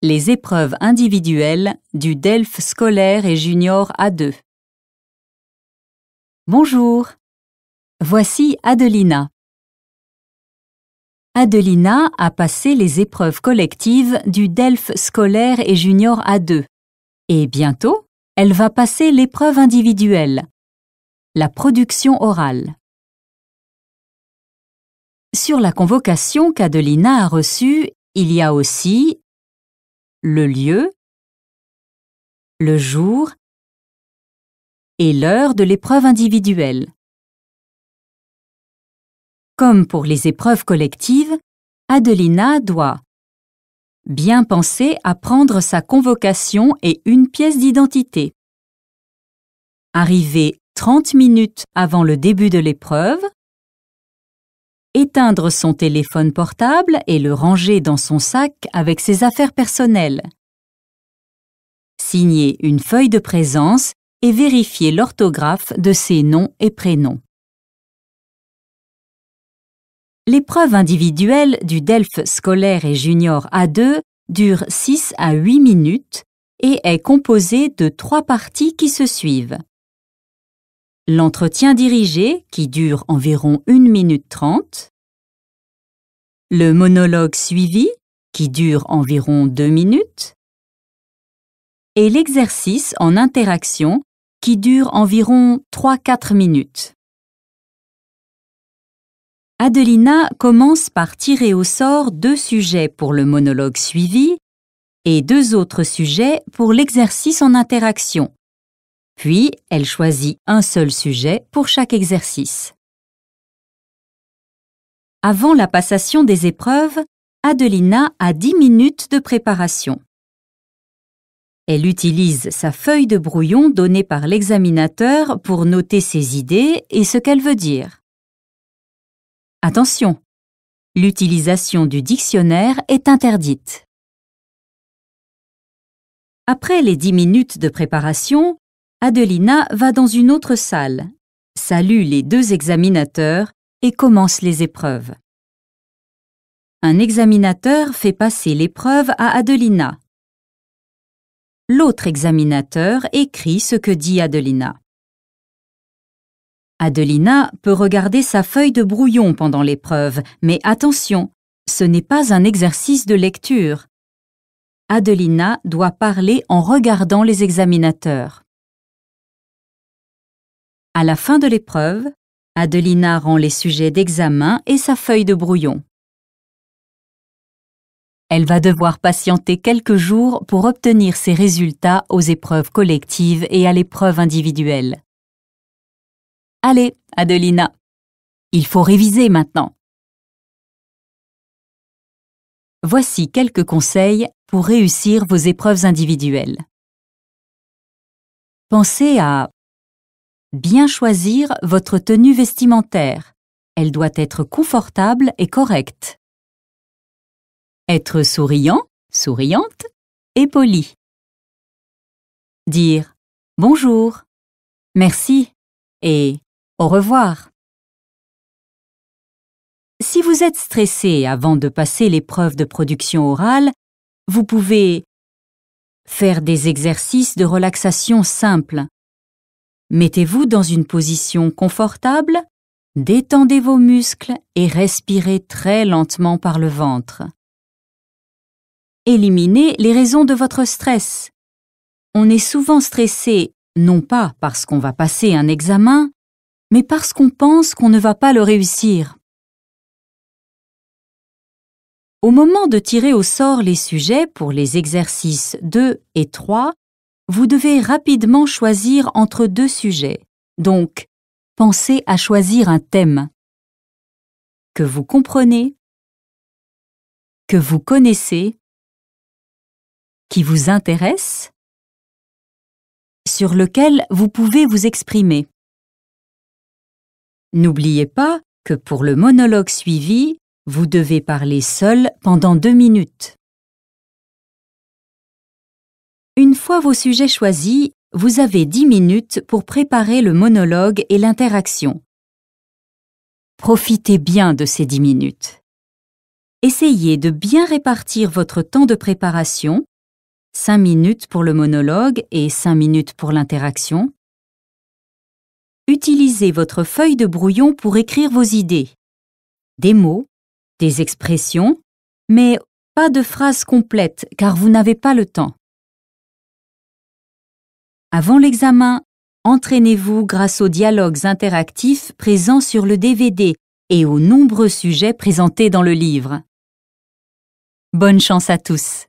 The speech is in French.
Les épreuves individuelles du DELF scolaire et junior A2. Bonjour, voici Adelina. Adelina a passé les épreuves collectives du DELF scolaire et junior A2 et bientôt, elle va passer l'épreuve individuelle, la production orale. Sur la convocation qu'Adelina a reçue, il y a aussi le lieu, le jour et l'heure de l'épreuve individuelle. Comme pour les épreuves collectives, Adelina doit bien penser à prendre sa convocation et une pièce d'identité, arriver 30 minutes avant le début de l'épreuve, éteindre son téléphone portable et le ranger dans son sac avec ses affaires personnelles, signer une feuille de présence et vérifier l'orthographe de ses noms et prénoms. L'épreuve individuelle du DELF scolaire et junior A2 dure 6 à 8 minutes et est composée de 3 parties qui se suivent. L'entretien dirigé, qui dure environ 1 minute 30, le monologue suivi, qui dure environ 2 minutes, et l'exercice en interaction, qui dure environ 3-4 minutes. Adelina commence par tirer au sort 2 sujets pour le monologue suivi et 2 autres sujets pour l'exercice en interaction. Puis, elle choisit un seul sujet pour chaque exercice. Avant la passation des épreuves, Adelina a 10 minutes de préparation. Elle utilise sa feuille de brouillon donnée par l'examinateur pour noter ses idées et ce qu'elle veut dire. Attention, l'utilisation du dictionnaire est interdite. Après les 10 minutes de préparation, Adelina va dans une autre salle, salue les 2 examinateurs et commence les épreuves. Un examinateur fait passer l'épreuve à Adelina. L'autre examinateur écrit ce que dit Adelina. Adelina peut regarder sa feuille de brouillon pendant l'épreuve, mais attention, ce n'est pas un exercice de lecture. Adelina doit parler en regardant les examinateurs. À la fin de l'épreuve, Adelina rend les sujets d'examen et sa feuille de brouillon. Elle va devoir patienter quelques jours pour obtenir ses résultats aux épreuves collectives et à l'épreuve individuelle. Allez, Adelina, il faut réviser maintenant. Voici quelques conseils pour réussir vos épreuves individuelles. Pensez à bien choisir votre tenue vestimentaire. Elle doit être confortable et correcte. Être souriant, souriante et poli. Dire bonjour, merci et au revoir. Si vous êtes stressé avant de passer l'épreuve de production orale, vous pouvez faire des exercices de relaxation simples. Mettez-vous dans une position confortable, détendez vos muscles et respirez très lentement par le ventre. Éliminez les raisons de votre stress. On est souvent stressé, non pas parce qu'on va passer un examen, mais parce qu'on pense qu'on ne va pas le réussir. Au moment de tirer au sort les sujets pour les exercices 2 et 3, vous devez rapidement choisir entre 2 sujets. Donc, pensez à choisir un thème que vous comprenez, que vous connaissez, qui vous intéresse, sur lequel vous pouvez vous exprimer. N'oubliez pas que pour le monologue suivi, vous devez parler seul pendant 2 minutes. Une fois vos sujets choisis, vous avez 10 minutes pour préparer le monologue et l'interaction. Profitez bien de ces 10 minutes. Essayez de bien répartir votre temps de préparation 5 minutes pour le monologue et 5 minutes pour l'interaction. Utilisez votre feuille de brouillon pour écrire vos idées. Des mots, des expressions, mais pas de phrases complètes car vous n'avez pas le temps. Avant l'examen, entraînez-vous grâce aux dialogues interactifs présents sur le DVD et aux nombreux sujets présentés dans le livre. Bonne chance à tous!